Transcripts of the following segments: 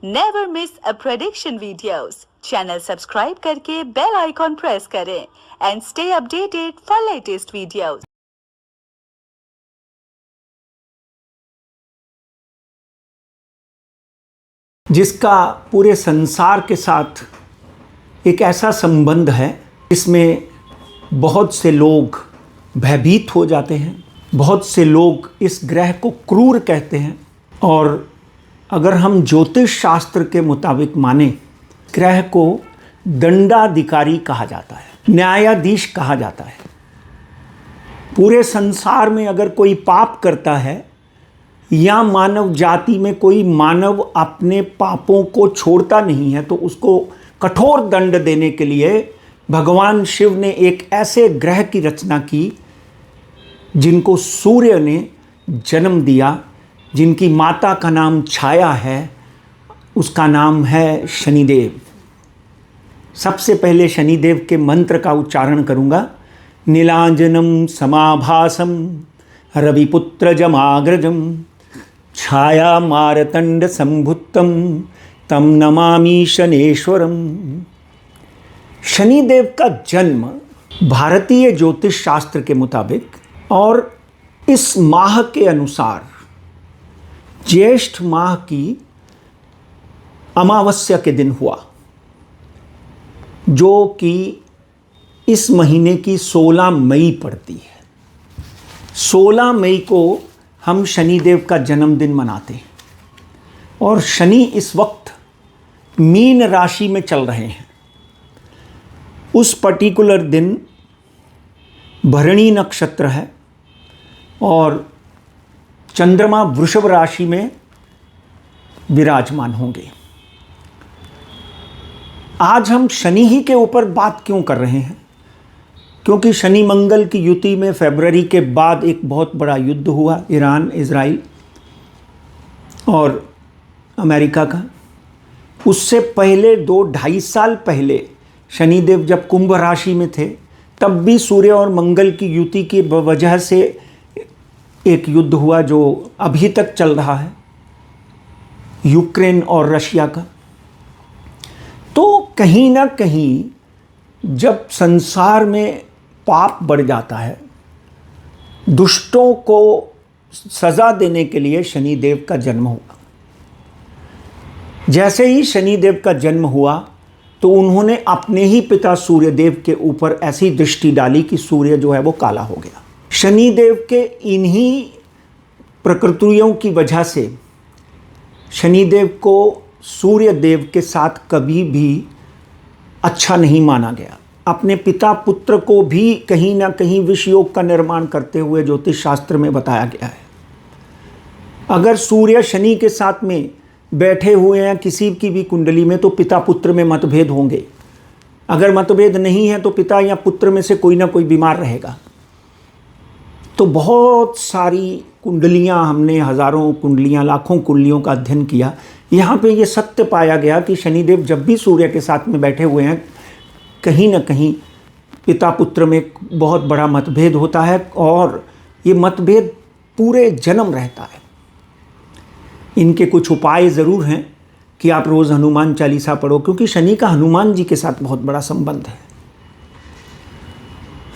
Never miss अ prediction videos. Channel subscribe करके bell icon press करें and stay updated for latest videos. जिसका पूरे संसार के साथ एक ऐसा संबंध है, इसमें बहुत से लोग भयभीत हो जाते हैं, बहुत से लोग इस ग्रह को क्रूर कहते हैं। और अगर हम ज्योतिष शास्त्र के मुताबिक माने, ग्रह को दंडाधिकारी कहा जाता है, न्यायाधीश कहा जाता है। पूरे संसार में अगर कोई पाप करता है या मानव जाति में कोई मानव अपने पापों को छोड़ता नहीं है, तो उसको कठोर दंड देने के लिए भगवान शिव ने एक ऐसे ग्रह की रचना की जिनको सूर्य ने जन्म दिया, जिनकी माता का नाम छाया है, उसका नाम है शनिदेव। सबसे पहले शनिदेव के मंत्र का उच्चारण करूंगा। नीलांजनम समाभासम रविपुत्र जमाग्रजम छाया मारतंड संभुत्तम तम नमामि शनेश्वरम। शनिदेव का जन्म भारतीय ज्योतिष शास्त्र के मुताबिक और इस माह के अनुसार ज्येष्ठ माह की अमावस्या के दिन हुआ, जो कि इस महीने की 16 मई पड़ती है। 16 मई को हम शनिदेव का जन्मदिन मनाते हैं और शनि इस वक्त मीन राशि में चल रहे हैं। उस पर्टिकुलर दिन भरणी नक्षत्र है और चंद्रमा वृषभ राशि में विराजमान होंगे। आज हम शनि ही के ऊपर बात क्यों कर रहे हैं? क्योंकि शनि मंगल की युति में फरवरी के बाद एक बहुत बड़ा युद्ध हुआ, ईरान इजराइल और अमेरिका का। उससे पहले 2-2.5 साल पहले शनिदेव जब कुंभ राशि में थे, तब भी सूर्य और मंगल की युति की वजह से एक युद्ध हुआ जो अभी तक चल रहा है, यूक्रेन और रशिया का। तो कहीं ना कहीं जब संसार में पाप बढ़ जाता है, दुष्टों को सजा देने के लिए शनिदेव का जन्म हुआ। जैसे ही शनिदेव का जन्म हुआ तो उन्होंने अपने ही पिता सूर्यदेव के ऊपर ऐसी दृष्टि डाली कि सूर्य जो है वो काला हो गया। शनिदेव के इन्हीं प्रकृतियों की वजह से शनिदेव को सूर्यदेव के साथ कभी भी अच्छा नहीं माना गया। अपने पिता पुत्र को भी कहीं ना कहीं विष योग का निर्माण करते हुए ज्योतिष शास्त्र में बताया गया है। अगर सूर्य शनि के साथ में बैठे हुए हैं किसी की भी कुंडली में, तो पिता पुत्र में मतभेद होंगे। अगर मतभेद नहीं है तो पिता या पुत्र में से कोई ना कोई बीमार रहेगा। तो बहुत सारी कुंडलियां, हमने हज़ारों कुंडलियां, लाखों कुंडलियों का अध्ययन किया। यहाँ पे ये सत्य पाया गया कि शनिदेव जब भी सूर्य के साथ में बैठे हुए हैं, कहीं ना कहीं पिता पुत्र में बहुत बड़ा मतभेद होता है और ये मतभेद पूरे जन्म रहता है। इनके कुछ उपाय ज़रूर हैं कि आप रोज़ हनुमान चालीसा पढ़ो, क्योंकि शनि का हनुमान जी के साथ बहुत बड़ा संबंध है।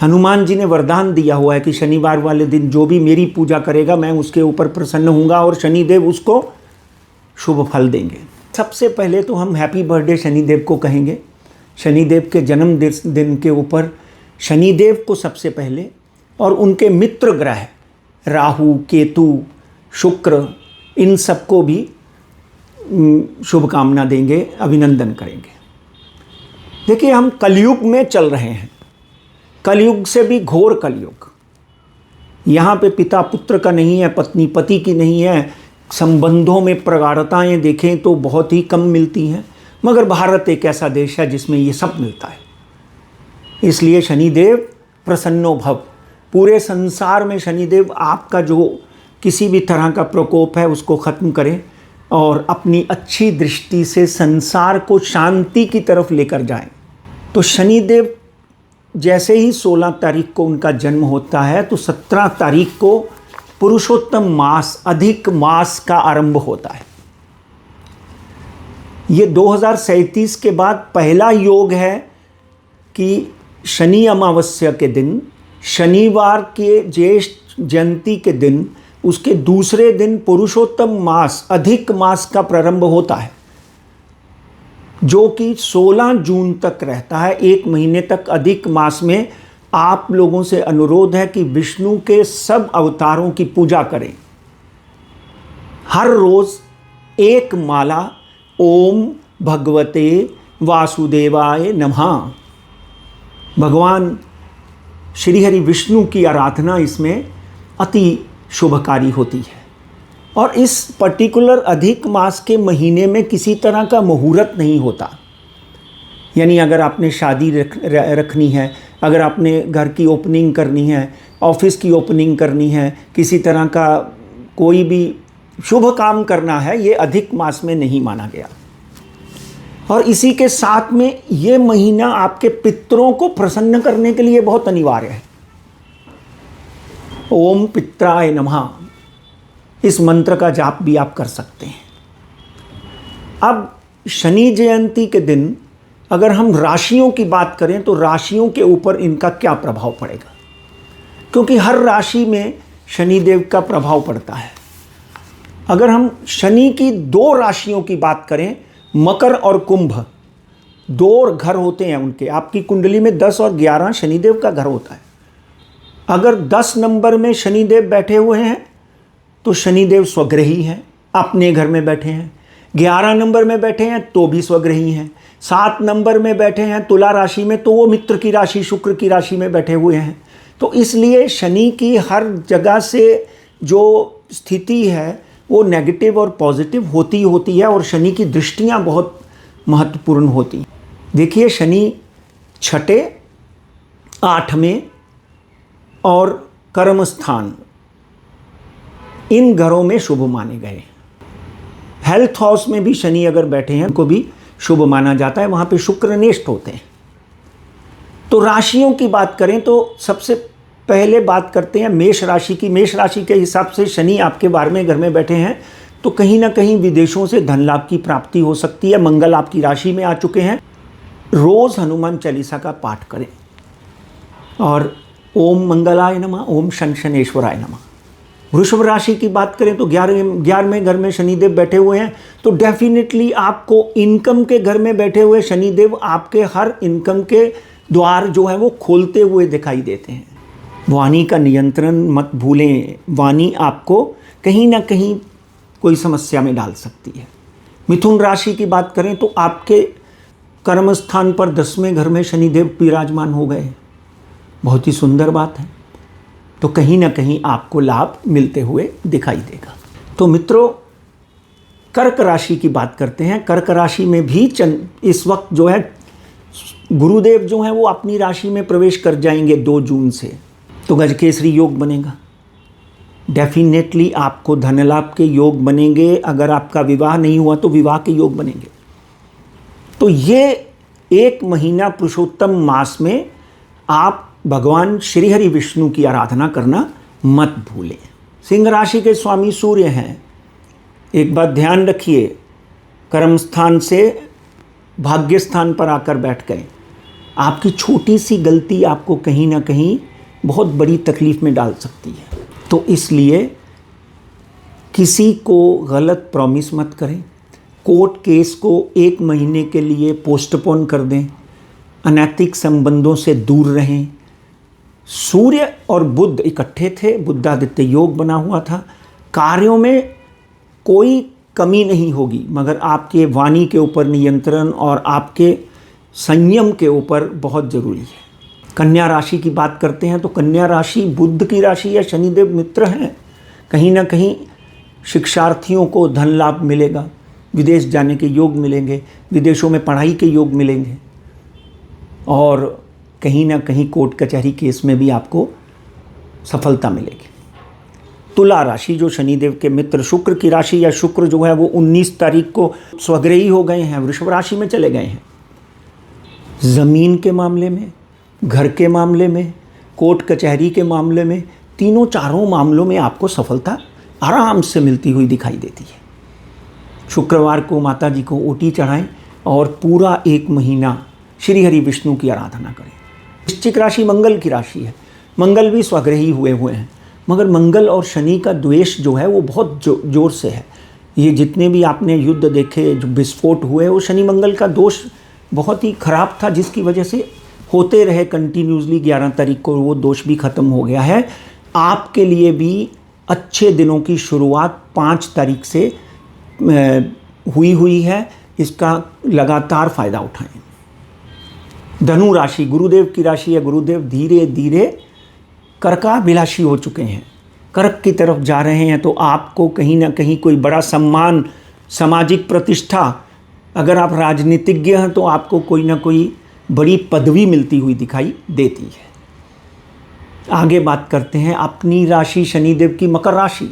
हनुमान जी ने वरदान दिया हुआ है कि शनिवार वाले दिन जो भी मेरी पूजा करेगा, मैं उसके ऊपर प्रसन्न होऊंगा और शनिदेव उसको शुभ फल देंगे। सबसे पहले तो हम हैप्पी बर्थडे शनिदेव को कहेंगे। शनिदेव के जन्म दिन के ऊपर शनिदेव को सबसे पहले और उनके मित्र ग्रह राहु, केतु, शुक्र, इन सबको भी शुभकामना देंगे, अभिनंदन करेंगे। देखिए, हम कलयुग में चल रहे हैं, कलयुग से भी घोर कलयुग। यहाँ पे पिता पुत्र का नहीं है, पत्नी पति की नहीं है। संबंधों में प्रगाढ़ताएं देखें तो बहुत ही कम मिलती हैं, मगर भारत एक ऐसा देश है जिसमें ये सब मिलता है। इसलिए शनिदेव प्रसन्नो भव। पूरे संसार में शनिदेव आपका जो किसी भी तरह का प्रकोप है उसको ख़त्म करें और अपनी अच्छी दृष्टि से संसार को शांति की तरफ लेकर जाएं। तो शनिदेव जैसे ही 16 तारीख को उनका जन्म होता है, तो 17 तारीख को पुरुषोत्तम मास, अधिक मास का आरंभ होता है। ये 2037 के बाद पहला योग है कि शनि अमावस्या के दिन, शनिवार के ज्येष्ठ जयंती के दिन, उसके दूसरे दिन पुरुषोत्तम मास, अधिक मास का प्रारंभ होता है, जो कि 16 जून तक रहता है। 1 महीने तक अधिक मास में आप लोगों से अनुरोध है कि विष्णु के सब अवतारों की पूजा करें। हर रोज एक माला ओम भगवते वासुदेवाय नमः, भगवान श्री हरि विष्णु की आराधना इसमें अति शुभकारी होती है। और इस पर्टिकुलर अधिक मास के महीने में किसी तरह का मुहूर्त नहीं होता। यानी अगर आपने शादी रखनी है, अगर आपने घर की ओपनिंग करनी है, ऑफिस की ओपनिंग करनी है, किसी तरह का कोई भी शुभ काम करना है, ये अधिक मास में नहीं माना गया। और इसी के साथ में ये महीना आपके पितरों को प्रसन्न करने के लिए बहुत अनिवार्य है। ओम पित्राय नमः, इस मंत्र का जाप भी आप कर सकते हैं। अब शनि जयंती के दिन अगर हम राशियों की बात करें तो राशियों के ऊपर इनका क्या प्रभाव पड़ेगा, क्योंकि हर राशि में शनिदेव का प्रभाव पड़ता है। अगर हम शनि की 2 राशियों की बात करें, मकर और कुंभ, 2 घर होते हैं उनके। आपकी कुंडली में 10 और 11 शनिदेव का घर होता है। अगर 10 नंबर में शनिदेव बैठे हुए हैं तो शनिदेव स्वग्रही हैं, अपने घर में बैठे हैं। 11 नंबर में बैठे हैं तो भी स्वग्रही हैं। 7 नंबर में बैठे हैं तुला राशि में तो वो मित्र की राशि, शुक्र की राशि में बैठे हुए हैं। तो इसलिए शनि की हर जगह से जो स्थिति है वो नेगेटिव और पॉजिटिव होती है, और शनि की दृष्टियां बहुत महत्वपूर्ण होती हैं। देखिए, शनि 6, 8वें और कर्म स्थान, इन घरों में शुभ माने गए। हेल्थ हाउस में भी शनि अगर बैठे हैं को भी शुभ माना जाता है, वहाँ पे शुक्र नेष्ट होते हैं। तो राशियों की बात करें तो सबसे पहले बात करते हैं मेष राशि की। मेष राशि के हिसाब से शनि आपके 12वें घर में बैठे हैं, तो कहीं ना कहीं विदेशों से धन लाभ की प्राप्ति हो सकती है। मंगल आपकी राशि में आ चुके हैं। रोज़ हनुमान चालीसा का पाठ करें और ओम मंगलाय नमः, ओम शनैश्वराय नमः। वृषभ राशि की बात करें तो 11वें घर में शनिदेव बैठे हुए हैं, तो डेफिनेटली आपको इनकम के घर में बैठे हुए शनिदेव आपके हर इनकम के द्वार जो है वो खोलते हुए दिखाई देते हैं। वाणी का नियंत्रण मत भूलें, वाणी आपको कहीं ना कहीं कोई समस्या में डाल सकती है। मिथुन राशि की बात करें तो आपके कर्म स्थान पर 10वें घर में शनिदेव विराजमान हो गए, बहुत ही सुंदर बात है। तो कहीं ना कहीं आपको लाभ मिलते हुए दिखाई देगा। तो मित्रों, कर्क राशि की बात करते हैं। कर्क राशि में भी इस वक्त जो है गुरुदेव जो हैं वो अपनी राशि में प्रवेश कर जाएंगे 2 जून से, तो गजकेसरी योग बनेगा। डेफिनेटली आपको धन लाभ के योग बनेंगे। अगर आपका विवाह नहीं हुआ तो विवाह के योग बनेंगे। तो ये 1 महीना पुरुषोत्तम मास में आप भगवान श्री हरि विष्णु की आराधना करना मत भूलें। सिंह राशि के स्वामी सूर्य हैं। एक बात ध्यान रखिए, कर्म स्थान से भाग्य स्थान पर आकर बैठ गए। आपकी छोटी सी गलती आपको कहीं ना कहीं बहुत बड़ी तकलीफ में डाल सकती है। तो इसलिए किसी को गलत प्रॉमिस मत करें। कोर्ट केस को 1 महीने के लिए पोस्टपोन कर दें। अनैतिक संबंधों से दूर रहें। सूर्य और बुध इकट्ठे थे, बुद्धादित्य योग बना हुआ था। कार्यों में कोई कमी नहीं होगी, मगर आपके वाणी के ऊपर नियंत्रण और आपके संयम के ऊपर बहुत ज़रूरी है। कन्या राशि की बात करते हैं तो कन्या राशि बुध की राशि या शनिदेव मित्र हैं। कहीं ना कहीं शिक्षार्थियों को धन लाभ मिलेगा, विदेश जाने के योग मिलेंगे, विदेशों में पढ़ाई के योग मिलेंगे, और कहीं ना कहीं कोर्ट कचहरी केस में भी आपको सफलता मिलेगी। तुला राशि जो शनिदेव के मित्र शुक्र की राशि या शुक्र जो है वो 19 तारीख को स्वग्रही हो गए हैं, वृषभ राशि में चले गए हैं। ज़मीन के मामले में, घर के मामले में, कोर्ट कचहरी के मामले में, तीनों चारों मामलों में आपको सफलता आराम से मिलती हुई दिखाई देती है। शुक्रवार को माता जी को ओटी चढ़ाएं और पूरा 1 महीना श्री हरि विष्णु की आराधना करें। वृश्चिक राशि मंगल की राशि है, मंगल भी स्वग्रही हुए हैं, मगर मंगल और शनि का द्वेष जो है वो बहुत जोर से है। ये जितने भी आपने युद्ध देखे, जो विस्फोट हुए, वो शनि मंगल का दोष बहुत ही खराब था, जिसकी वजह से होते रहे कंटिन्यूसली। 11 तारीख को वो दोष भी ख़त्म हो गया है। आपके लिए भी अच्छे दिनों की शुरुआत 5 तारीख से हुई है, इसका लगातार फ़ायदा उठाएं। धनु राशि गुरुदेव की राशि है। गुरुदेव धीरे धीरे कर्काभिलाषी हो चुके हैं, कर्क की तरफ जा रहे हैं। तो आपको कहीं ना कहीं कोई बड़ा सम्मान, सामाजिक प्रतिष्ठा, अगर आप राजनीतिज्ञ हैं तो आपको कोई ना कोई बड़ी पदवी मिलती हुई दिखाई देती है। आगे बात करते हैं अपनी राशि शनिदेव की, मकर राशि।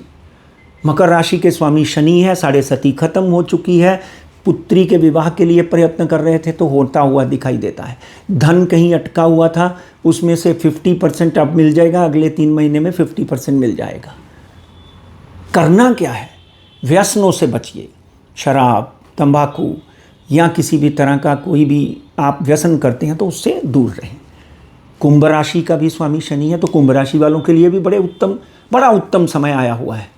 मकर राशि के स्वामी शनि है। 7.5 खत्म हो चुकी है। पुत्री के विवाह के लिए प्रयत्न कर रहे थे तो होता हुआ दिखाई देता है। धन कहीं अटका हुआ था, उसमें से 50% अब मिल जाएगा, अगले 3 महीने में 50% मिल जाएगा। करना क्या है? व्यसनों से बचिए। शराब, तंबाकू या किसी भी तरह का कोई भी आप व्यसन करते हैं तो उससे दूर रहें। कुंभ राशि का भी स्वामी शनि है, तो कुंभ राशि वालों के लिए भी बड़ा उत्तम समय आया हुआ है।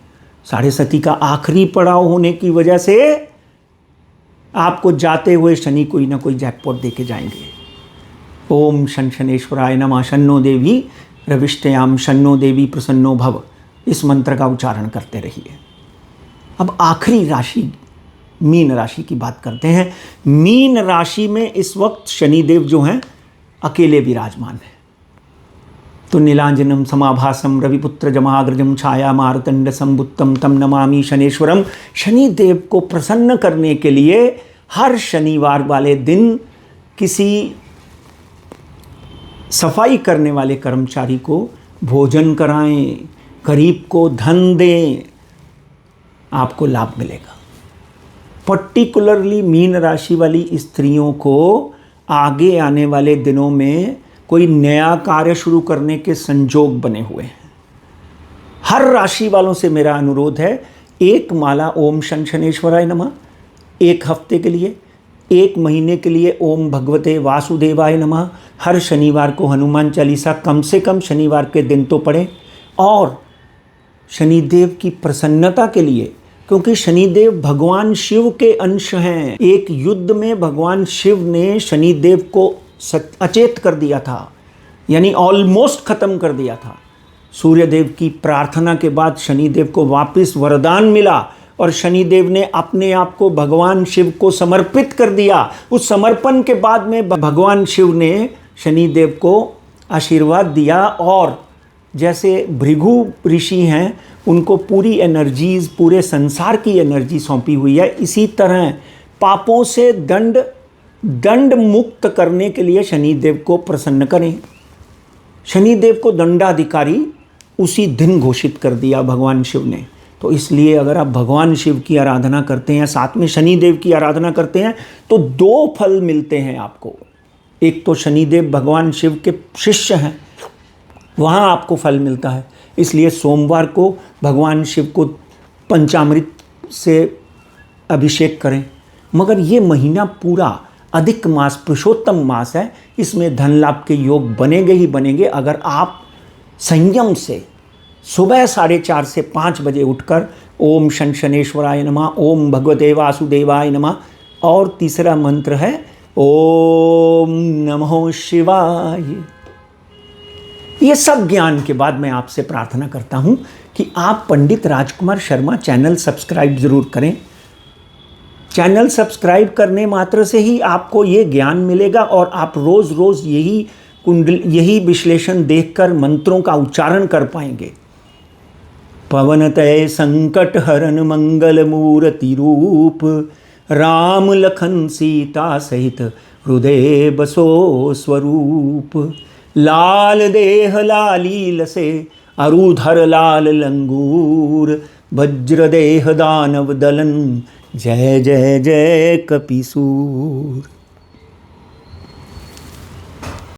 7.5 का आखिरी पड़ाव होने की वजह से आपको जाते हुए शनि कोई ना कोई जैकपॉट देके जाएंगे। ओम शन शनेश्वराय नमः, शन्नो देवी रविष्टयाम, शन्नो देवी प्रसन्नो भव, इस मंत्र का उच्चारण करते रहिए। अब आखिरी राशि मीन राशि की बात करते हैं। मीन राशि में इस वक्त शनिदेव जो हैं अकेले विराजमान हैं। तो नीलांजनम समाभासम रविपुत्र जमाग्रजम छाया मारतंड संबुत्तम तम नमामि शनेश्वरम। शनिदेव को प्रसन्न करने के लिए हर शनिवार वाले दिन किसी सफाई करने वाले कर्मचारी को भोजन कराएं, गरीब को धन दें, आपको लाभ मिलेगा। पर्टिकुलरली मीन राशि वाली स्त्रियों को आगे आने वाले दिनों में कोई नया कार्य शुरू करने के संजोग बने हुए हैं। हर राशि वालों से मेरा अनुरोध है, 1 माला ओम शन शनेश्वराय नमः 1 हफ्ते के लिए, 1 महीने के लिए ओम भगवते वासुदेवाय नमः हर शनिवार को हनुमान चालीसा कम से कम शनिवार के दिन तो पढ़ें। और शनिदेव की प्रसन्नता के लिए, क्योंकि शनिदेव भगवान शिव के अंश हैं। एक युद्ध में भगवान शिव ने शनिदेव को अचेत कर दिया था, यानी ऑलमोस्ट खत्म कर दिया था। सूर्यदेव की प्रार्थना के बाद शनिदेव को वापस वरदान मिला और शनिदेव ने अपने आप को भगवान शिव को समर्पित कर दिया। उस समर्पण के बाद में भगवान शिव ने शनिदेव को आशीर्वाद दिया और जैसे भृगु ऋषि हैं, उनको पूरी एनर्जीज, पूरे संसार की एनर्जी सौंपी हुई है। इसी तरह पापों से दंड मुक्त करने के लिए शनिदेव को प्रसन्न करें। शनिदेव को दंडाधिकारी उसी दिन घोषित कर दिया भगवान शिव ने। तो इसलिए अगर आप भगवान शिव की आराधना करते हैं, साथ में शनिदेव की आराधना करते हैं, तो 2 फल मिलते हैं आपको। एक तो शनिदेव भगवान शिव के शिष्य हैं, वहाँ आपको फल मिलता है। इसलिए सोमवार को भगवान शिव को पंचामृत से अभिषेक करें। मगर ये महीना पूरा अधिक मास, पुरुषोत्तम मास है, इसमें धन लाभ के योग बनेंगे ही बनेंगे अगर आप संयम से सुबह 4:30 से 5 बजे उठकर ओम शन शनेश्वराय नमः, ओम भगवते वासुदेवाय नमः, और तीसरा मंत्र है ओम नमो शिवाय। ये सब ज्ञान के बाद मैं आपसे प्रार्थना करता हूँ कि आप पंडित राजकुमार शर्मा चैनल सब्सक्राइब ज़रूर करें। चैनल सब्सक्राइब करने मात्र से ही आपको ये ज्ञान मिलेगा और आप रोज़ रोज़ यही विश्लेषण देखकर मंत्रों का उच्चारण कर पाएंगे। पवनतय संकट हरन मंगल मूर्ति रूप, राम लखन सीता सहित हृदय बसो स्वरूप। लाल देह लालील से अरुधर लाल लंगूर, वज्र देह दानव दलन, जय जय जय कपिसूर।